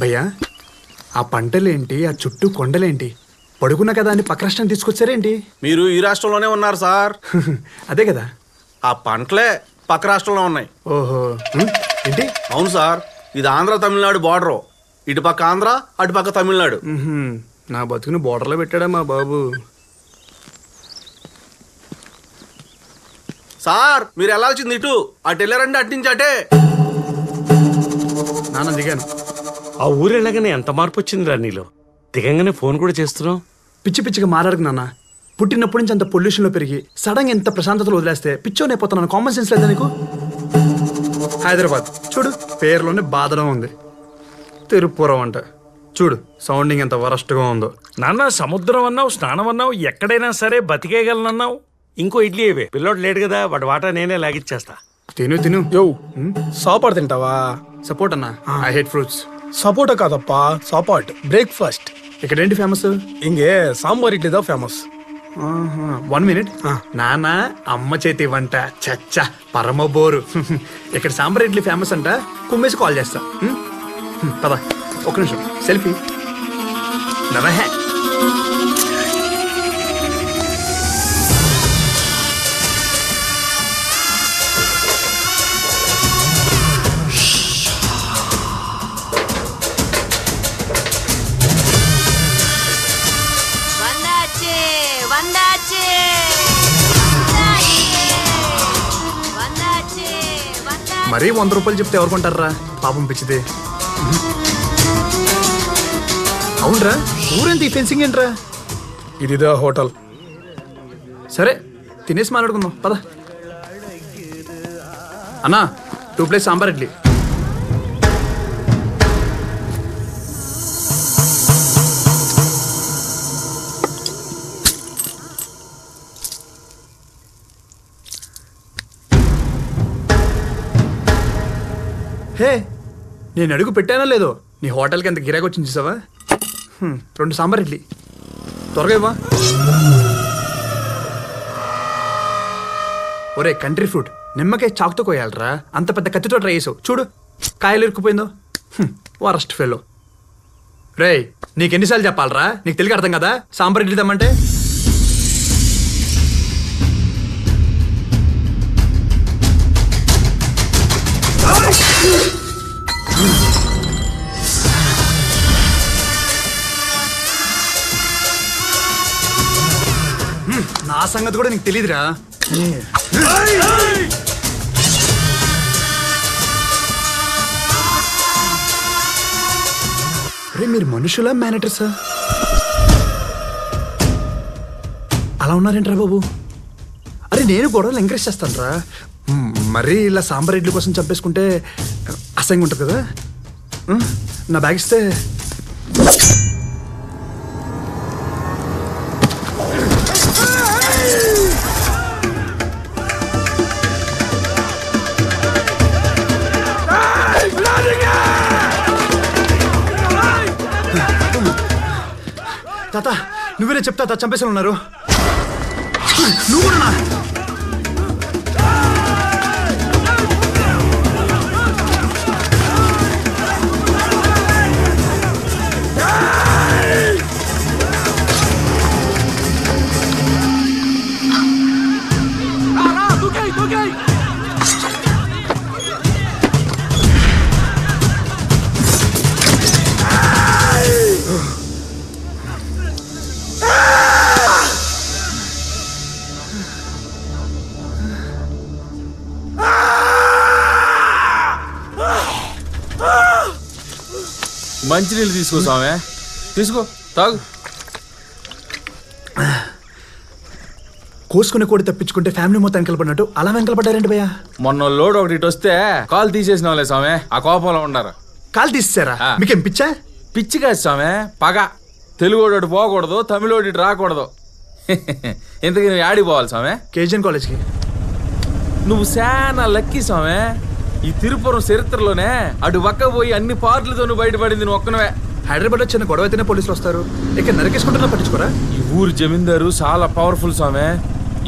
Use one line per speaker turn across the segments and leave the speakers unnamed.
భయ్యా ఆ పంటలేంటి, ఆ చుట్టూ కొండలేంటి, పడుకున్న కదా అని పక్క రాష్ట్రం తీసుకొచ్చారేంటి?
మీరు ఈ రాష్ట్రంలోనే ఉన్నారు సార్.
అదే కదా,
ఆ పంటలే పక్క రాష్ట్రంలో ఉన్నాయి.
ఓహో ఏంటి?
అవును సార్, ఇది ఆంధ్ర తమిళనాడు బార్డరు. ఇటు పక్క ఆంధ్ర, అటు పక్క తమిళనాడు.
నా బతుకుని బోర్డర్లో పెట్టాడా మా బాబు.
సార్ మీరు వెళ్ళాల్సింది ఇటు, అటు వెళ్ళారంటే అట్టించి అటే.
నాన్న దిగాను.
ఆ ఊరు వెళ్ళగానే ఎంత మార్పు వచ్చిందిరా నీలో. దిగంగానే ఫోన్ కూడా చేస్తున్నావు.
పిచ్చి పిచ్చిగా మాట్లాడకు నాన్న. పుట్టినప్పటి నుంచి అంత పొల్యూషన్లో పెరిగి సడన్గా ఎంత ప్రశాంతతలో వదిలేస్తే పిచ్చోనే అయిపోతున్నాను. కామన్ సెన్స్ లేదా నీకు? హైదరాబాద్ చూడు, పేరులోనే బాధడం ఉంది. తిరుపురం అంట చూడు, సౌండింగ్ ఎంత వరస్ట్గా ఉందో.
నాన్న సముద్రం అన్నావు, స్నానం అన్నావు, ఎక్కడైనా సరే బతికేయగలనన్నావు. ఇంకో ఇడ్లీ ఇవే, పిల్లోడు లేడు కదా, వాడి వాటా నేనే లాగిచ్చేస్తా.
తిను తిను.
యో సాపాడు తింటావా?
సపోర్ట్ అన్నా, ఐ హేట్ ఫ్రూట్స్.
సపోటా కాదప్పా, సాపాట్ బ్రేక్ఫాస్ట్.
ఇక్కడేంటి ఫేమస్?
ఇంగే సాంబార్ ఇడ్లీ దా ఫేమస్.
1 minute. నాన్న అమ్మ చేతి వంట చచ్చా పరమ బోరు. ఇక్కడ సాంబార్ ఇడ్లీ ఫేమస్ అంట, కుమ్మేసి కాల్ చేస్తా. పద, ఒక నిమిషం సెల్ఫీ. నవహే మరీ 100 రూపాయలు చెప్తే ఎవరు కొంటారా పాపం పిచ్చితే. అవునరా, ఊరేంటి ఈ ఫెన్సింగ్ ఏంట్రా?
ఇదిదా హోటల్.
సరే తినేసి మాట్లాడుకుందాం పద. అన్నా 2 ప్లేట్స్ సాంబార్ ఇడ్లీ. హే, నేను అడుగు పెట్టానా లేదో, నీ హోటల్కి ఎంత గిరాకి వచ్చింది చూసావా? 2 సాంబార్ ఇడ్లీ త్వరగా ఇవ్వా. ఒరే కంట్రీ ఫ్రూట్, నిమ్మకాయ చాకుతో కోయాలరా, అంత పెద్ద కత్తితో ట్రై చేసావు చూడు, కాయలు ఇరుక్కుపోయిందో. Worst fellow. రే నీకెన్నిసార్లు చెప్పాలరా, నీకు తెలియక అర్థం కదా సాంబార్ ఇడ్లీ తెమ్మంటే? నా సంగతి కూడా నీకు తెలీదురా. అరే మీరు మనుషులా మేనేటర్సా? అలా ఉన్నారేంట్రా బాబు? అరే నేను గొడవలు ఎంకరేజ్ చేస్తాను రా, మరీ ఇలా సాంబార్ ఇడ్లీ కోసం చంపేసుకుంటే అసహ్యంగా ఉంటుంది కదా. నా బ్యాగ్ ఇస్తే. తాత నువ్వేనే చెప్తా, చంపేసి ఉన్నారు. నువ్వు కూడా
మంచినీళ్ళు తీసుకో స్వామి, తీసుకో తాగు.
కోసుకునే కోడి తప్పించుకుంటే ఫ్యామిలీ మొత్తం వెనకలపడినట్టు అలా వెనకలపడ్డారండి భయ్యా.
మొన్న లోడ్ ఒకటి ఇటు వస్తే కాలు తీసేసినావులే స్వామి, ఆ కోపంలో ఉండారు.
కాలు తీసేసారా? మీకేం పిచ్చా?
పిచ్చి కాదు స్వామి, పగ. తెలుగోడు పోకూడదు, తమిళోడు రాకూడదు. ఇంతకీ నువ్వు ఆడికి పోవాలి స్వామి?
కేజీఎన్ కాలేజ్కి.
నువ్వు చాలా లక్కీ స్వామి. ఈ తిరుపురం చరిత్రలోనే అటు పక్క పోయి అన్ని పార్టీలతో నువ్వు బయటపడింది నువ్వు ఒక్కనవే.
హైదరాబాద్ చిన్న గొడవ అయితేనే పోలీసులు వస్తారు, ఇక్కడ నరికేసుకుంటున్నా పట్టించుకోరా?
ఈ ఊరు జమీందారు చాలా పవర్ఫుల్ స్వామి.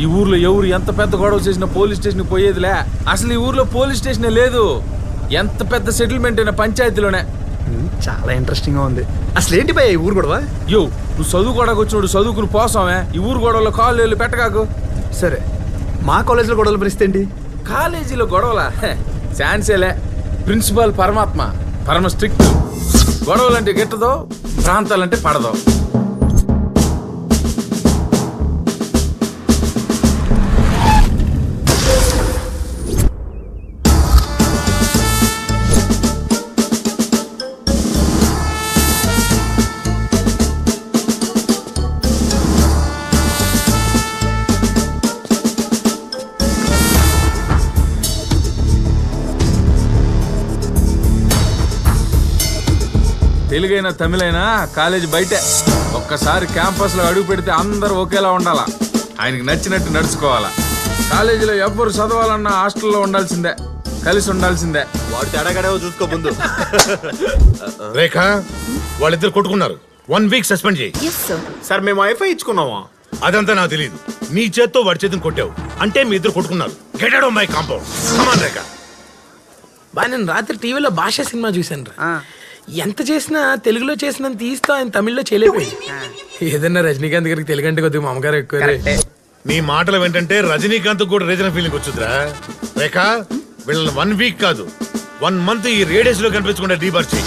ఈ ఊర్లో ఎవరు ఎంత పెద్ద గొడవ చేసినా పోలీస్ స్టేషన్ పోయేదిలే. అసలు ఈ ఊర్లో పోలీస్ స్టేషనే లేదు. ఎంత పెద్ద సెటిల్మెంట్ అయినా పంచాయతీలోనే.
చాలా ఇంట్రెస్టింగ్ గా ఉంది. అసలు ఏంటి భయ్య ఈ ఊరు గొడవ?
యో నువ్వు చదువుకోవడానికి వచ్చినోడు చదువుకుని పోసామే, ఈ ఊరు గొడవలో కాళ్ళు వెళ్ళి పెట్టగాకు.
సరే, మా కాలేజీలో గొడవల పరిస్థితి ఏంటి?
కాలేజీలో గొడవలా ఛాన్సేలే. ప్రిన్సిపాల్ పరమాత్మ పరమ స్ట్రిక్ట్. గొడవలంటే గిట్టదో, ప్రాంతాలంటే పడదో. తెలుగైనా తమిళైనా కాలేజీ బయటే. ఒక్కసారి క్యాంపస్లో అడుగు పెడితే అందరూ ఒకేలా ఉండాలా, ఆయనకి నచ్చినట్టు నడుచుకోవాలా. కాలేజీలో ఎవ్వరు చదవాలన్నా హాస్టల్లో ఉండాల్సిందే, కలిసి ఉండాల్సిందే.
వాడు తేడాగడేవో చూసుకో ముందు.
రేఖ, వాళ్ళిద్దరు కొట్టుకున్నారు. 1 వీక్ సస్పెండ్ చేయి.
సార్ మేము వైఫై ఇచ్చుకున్నావా?
అదంతా నాకు తెలియదు. నీ చేత్తో వాడి చేతిని కొట్టావు అంటే మీ ఇద్దరు కొట్టుకున్నారు. Get out of my compound. Come on Rekha.
బా నేను రాత్రి టీవీలో భాష సినిమా చూశాను రా. ఎంత చేసినా తెలుగులో చేసినంత తీస్తా ఆయన తమిళ్లో చేయలేకపోయి. ఏదన్నా రజనీకాంత్ గారికి తెలుగు అంటే కొద్దిగా మామగారు ఎక్కువ.
నీ మాటలు ఏంటంటే రజనీకాంత్ కూడా రీజనల్ ఫీలింగ్ వచ్చుద్రా. రేఖ, వీళ్ళని 1 వీక్ కాదు 1 మంత్ ఈ రేడియస్ లో కనిపించకుండా డీబార్ చేయి.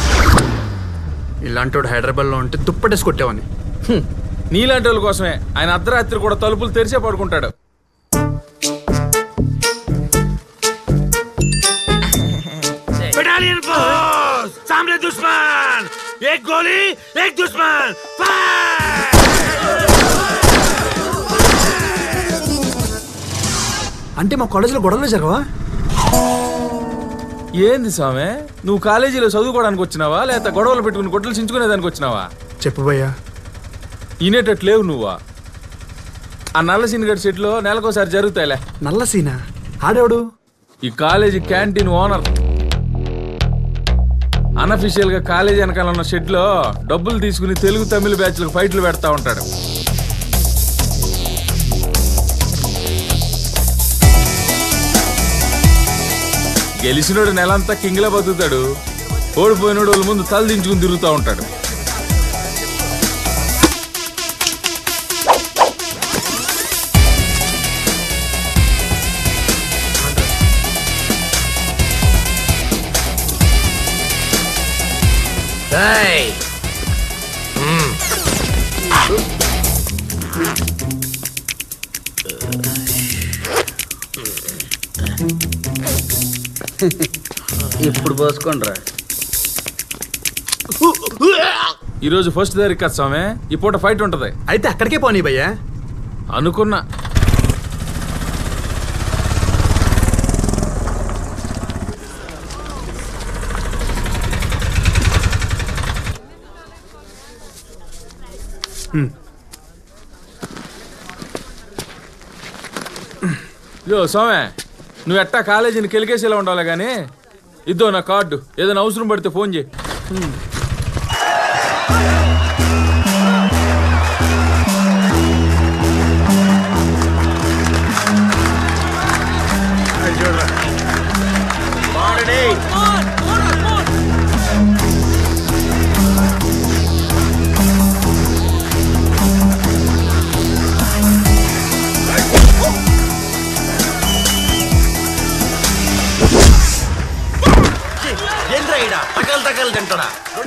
ఇలాంటి వాడు హైదరాబాద్ లో ఉంటే దుప్పటేసి కొట్టేవాని.
నీలాంటి వాళ్ళ కోసమే ఆయన అర్ధరాత్రి కూడా తలుపులు తెరిచే పడుకుంటాడు.
బెటాలియన్ ఫోర్స్ సామ్రాజ్య దుష్మన్, ఏక్ గోలీ ఏక్ దుష్మన్, ఫైర్!
అంటే మా కాలేజీలో గొడవలు జరగవా?
ఏంది స్వామి, నువ్వు కాలేజీలో చదువుకోవడానికి వచ్చినావా లేకపోతే గొడవలు పెట్టుకుని గొడ్డలు చించుకునేదానికి వచ్చినావా?
చెప్పు భయ్యా.
ఈనేటట్టు లేవు నువ్వా. ఆ నల్ల సినిగడ్ సెట్లో నెలకోసారి జరుగుతాయిలే.
నల్ల సీనా? ఆడేవాడు?
ఈ కాలేజీ క్యాంటీన్ ఓనర్. అన్అఫీషియల్ గా కాలేజీ వెనకాల ఉన్న షెడ్ లో డబ్బులు తీసుకుని తెలుగు తమిళ బ్యాచ్లకు ఫైట్లు పెడతా ఉంటాడు. గెలిచినోడు నెలంతా కింగ్లా బతుకుతాడు, ఓడిపోయినోడు వాళ్ళ ముందు తల దించుకుని తిరుగుతూ ఉంటాడు.
ఇప్పుడు పోసుకోండి రా.
ఈరోజు ఫస్ట్ తారీఖు కదా స్వామి, ఈ పూట ఫైట్ ఉంటది.
అయితే అక్కడికే పోనీ భయ్యా.
అనుకున్నా. యో సోమే, నువ్వు ఎట్టా కాలేజీని కెలికేసేలా ఉండాలి కానీ ఇద్దో నా కార్డు, ఏదైనా అవసరం పడితే ఫోన్ చేయి.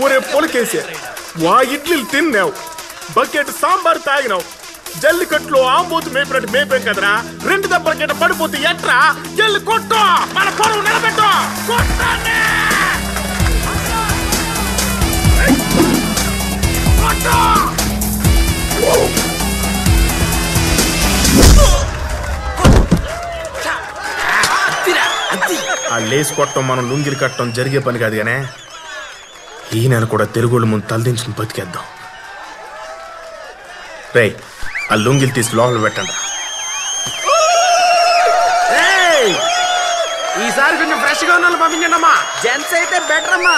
ఒరే పొలకేసే, వా ఇడ్లీలు తిన్నావు, బకెట్ సాంబార్ తాగినావు, జల్లికట్లో ఆంబోతు మేపినట్టు మేపేం కదరా. 2 దెబ్బల కింద పడిపోతే ఎట్రా? జల్లి కొట్టు, మన పొలం నిలబెట్టు. కొట్టండి,
ఆ లేస్ కొట్టడం మనం లుంగిలు కట్టడం జరిగే పని కాదు గానే, ఈయన కూడా తెలుగుళ్ళ ముందు తలదించుకుని బతికేద్దాం. రేయ్, ఆ లుంగిలు తీసి లోపల పెట్టండి.
ఈసారి కొంచెం ఫ్రెష్ గా ఉన్న పంపించండి అమ్మా. జెంట్స్ అయితే బెటర్ అమ్మా.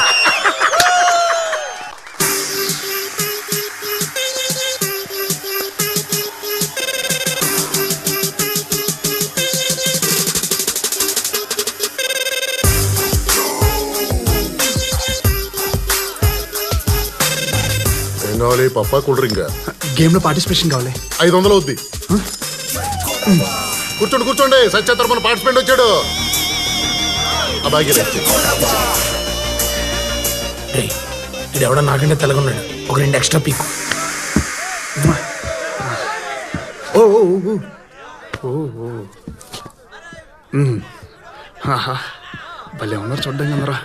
కావాలి? పప్పా కూల్ డ్రింక్?
గేమ్లో పార్టిసిపేషన్ కావాలి.
500 అవుద్ది. కూర్చోండి కూర్చోండి. సత్య తరపున పార్టిసిపెంట్ వచ్చాడు. ఆ బాగా
ఇది ఎవడో నాకంటే తెలగొన్నాడు. ఒక 2 ఎక్స్ట్రా పీక్.
ఓ ఓ ఓ ఓ భలే ఉన్నారు చూడ్డానికి అందరా.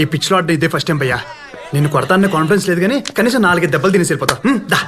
ఈ పిచ్లో ఆట ఇదే ఫస్ట్ టైం భయ్యా. నేను కొడతాననే కాన్ఫిడెన్స్ లేదు కానీ కనీసం 4 దెబ్బలు తినేసి వెళ్ళిపోతా. దా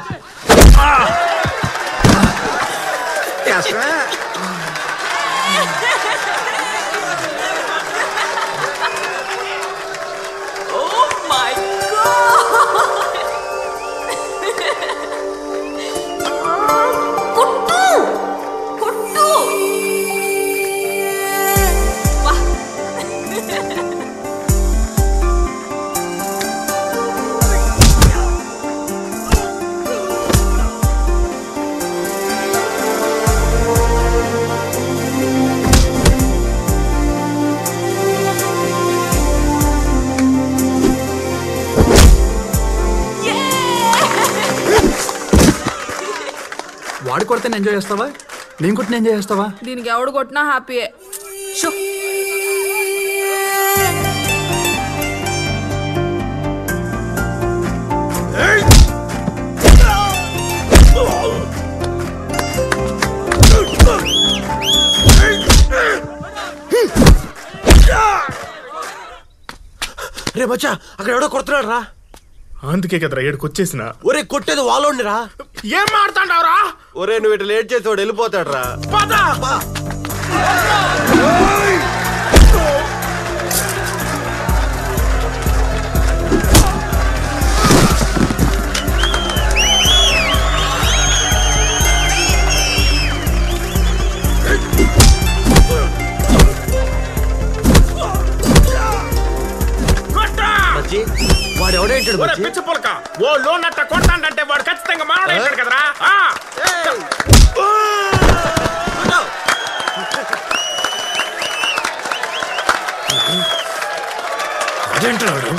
వాడు కొడితే ఎంజాయ్ చేస్తావా? నేను కొట్టిన ఎంజాయ్ చేస్తావా?
దీనికి ఎవడు కొట్టినా హ్యాపీయే.
రే బచ్చా, అక్కడ ఎవడో కొడుతున్నాడు రా.
అందుకే కదరా ఏడుకొచ్చేసిన.
ఒరే కొట్టేది వాళ్ళోండి రా.
ఏం మాడుతాండావురా?
ఒరే నువ్వు ఇటు లేట్ చేసి వాడు వెళ్ళిపోతాడు రా. వాడు ఎవడేంటాడు
పిచ్చ పొలక. ఓ లోన్ అట్ట కొట్టాడంటే వాడు ఖచ్చితంగా మాట్లాడాడు కదరా.
అదేంటాడు?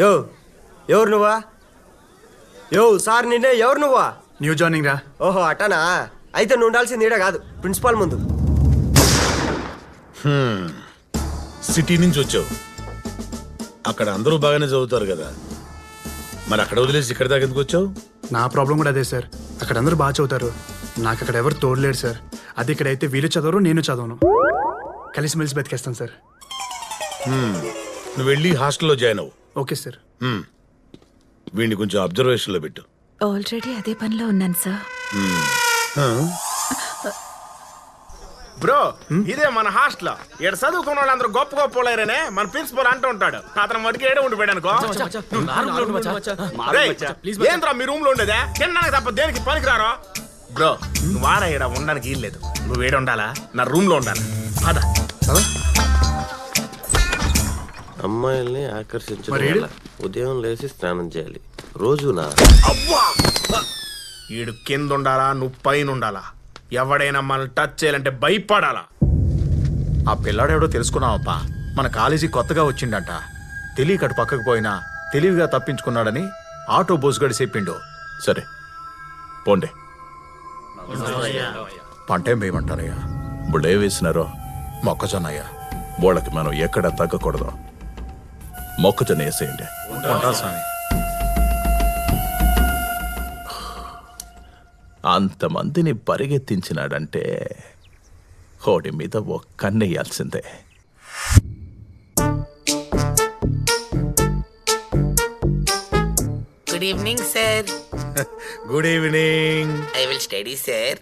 యో ఎవరు నువ్వా? యో సార్ నిన్నే. ఎవరు నువ్వా?
న్యూ జాయినింగ్ రా.
ఓహో అట్టనా. అయితే నువ్వు ఉండాల్సింది ఈడ కాదు, ప్రిన్సిపాల్ ముందు.
సిటీ నుంచి వచ్చావు. అక్కడ అందరూ బాగానే చదువుతారు కదా, మరి అక్కడ వదిలేసి ఇక్కడ దాకా ఎందుకు వచ్చావు?
నా ప్రాబ్లం కూడా అదే సార్. అక్కడ అందరూ బాగా చదువుతారు, నాకు అక్కడ ఎవరు తోడలేరు సార్. అది ఇక్కడైతే వీళ్ళు చదవరు, నేను చదవను. కలిసిమెలిసి బతికేస్తాను సార్.
నువ్వు వెళ్ళి హాస్టల్లో జాయిన్ అవ్వు.
Okay sir.
వీడిని కొంచెం అబ్జర్వేషన్లో పెట్టు.
ఆల్రెడీ అదే పనిలో ఉన్నాను సార్.
బ్రో ఇదే మన హాస్టల్. ఇక్కడ చదువుకున్న వాళ్ళందరూ గొప్ప గొప్ప వాళ్ళేనే మన ప్రిన్సిపల్ అంటూ ఉంటాడు. అతను మటుకు ఏడే ఉండిపోయాడు అనుకో. ఏంద్రా మీ రూమ్ లో ఉండేదే? తినడానికి తప్ప దేనికి పనికిరారో. బ్రో నువ్వు ఆడ ఈడ ఉండడానికి ఏం లేదు. నువ్వు ఏడ ఉండాలా? నా రూమ్ లో ఉండాలి. అదా
అమ్మాయిల్ని ఆకర్షించడం ఉదయం లేచి స్నానం చేయాలి రోజునా.
ఈడు కింద ఉండాలా, నువ్వు పైన ఉండాలా. ఎవడైనా మనల్ని టచ్ చేయాలంటే భయపడాలా.
ఆ పిల్లాడెవడో తెలుసుకున్నావప్పా. మన కాలేజీ కొత్తగా వచ్చిండంట. తెలియకటు పక్కకు పోయినా తెలివిగా తప్పించుకున్నాడని ఆటో బోసుగడి చెప్పిండు.
సరే పోండే.
పంటేం వేయమంటారయ్యా?
బుడే వేసినారో
మొక్కజొన్నయ్యా.
వాళ్ళకి మనం ఎక్కడ తగ్గకూడదు. మొక్కజొన్న వేసేయండి. అంతమందిని పరిగెత్తించినాడంటే హోడి మీద ఒక్కన్నేయాల్సిందే.
Good evening sir.
Good evening.
I will study sir.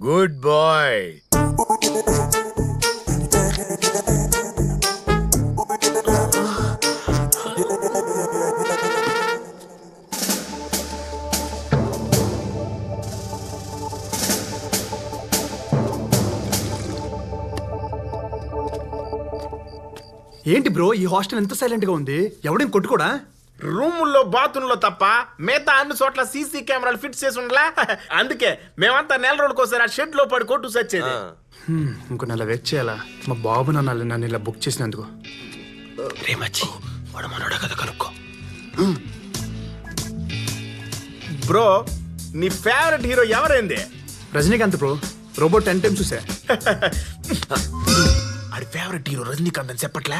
Good boy.
ఏంటి బ్రో ఈ హాస్టల్ ఎంత సైలెంట్ గా ఉంది? ఎవడేం కొట్టుకోడా?
రూముల్లో బాత్రూంలో తప్ప మిగతా అన్ని చోట్ల సీసీ కెమెరాలు ఫిట్ చేసి ఉండలా. అందుకే మేమంతా నెల రోజులకోసారి ఆ షెడ్ లో పడి కొట్టు సచ్చేది.
ఇంకో నెల వెయిట్ చేయాలా? మా బాబు నన్ను ఇలా బుక్ చేసినందుకు.
రే మచ్చి వాడు మనోడా కదా కనుక్కో.
బ్రో నీ ఫేవరెట్ హీరో ఎవరైంది?
రజనీకాంత్ బ్రో. రోబోట్ 10 times చూసా.
ఆడి ఫేవరెట్ హీరో రజనీకాంత్ అని చెప్పట్లే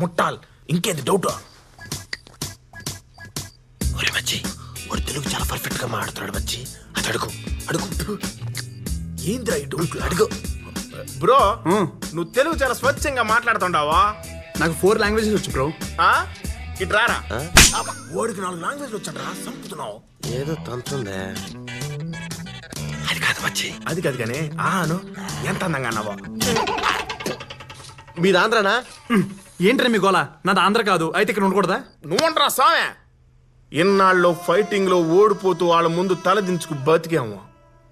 ముట్టాల్. ఇంకేంది డౌట్?
ఒరే మచ్చి వాడు తెలుగు చాలా పర్ఫెక్ట్ గా మాట్లాడుతున్నాడు మచ్చి. అది అడుగు అడుగు. ఏంద్రా ఈ డౌట్? అడుగు
బ్రో. నువ్వు తెలుగు చాలా స్వచ్ఛంగా మాట్లాడుతుండావా?
నాకు 4 languages వచ్చు బ్రో.
ఇట్రారా.
వాడికి 4 లాంగ్వేజ్లు వచ్చాడ్రా. సంపుతున్నావు.
ఏదో తంతుందే.
అది కాదు మచ్చి.
అది కాదు కానీ ఆను ఎంత అందంగా అన్నావో.
మీరు ఆంధ్రానా?
ఏంట్రా మీ గోలా? నాది ఆంధ్ర కాదు. అయితే ఇక్కడ ఉండకూడదా?
నువ్వంటరా సామె. ఇన్నాళ్ళు ఫైటింగ్ లో ఓడిపోతూ వాళ్ళ ముందు తలదించుకు బతికాము.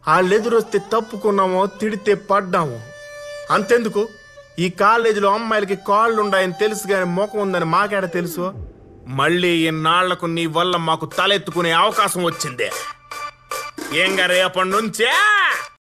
వాళ్ళు ఎదురొస్తే తప్పుకున్నామో, తిడితే పడ్డాము. అంతెందుకు ఈ కాలేజీలో అమ్మాయిలకి కాళ్ళు ఉన్నాయని తెలుసు కానీ ముఖం ఉందని మాకేడ తెలుసు? మళ్ళీ ఇన్నాళ్లకు నీ వల్ల మాకు తలెత్తుకునే అవకాశం వచ్చిందే. ఏంగా రేపటి నుంచే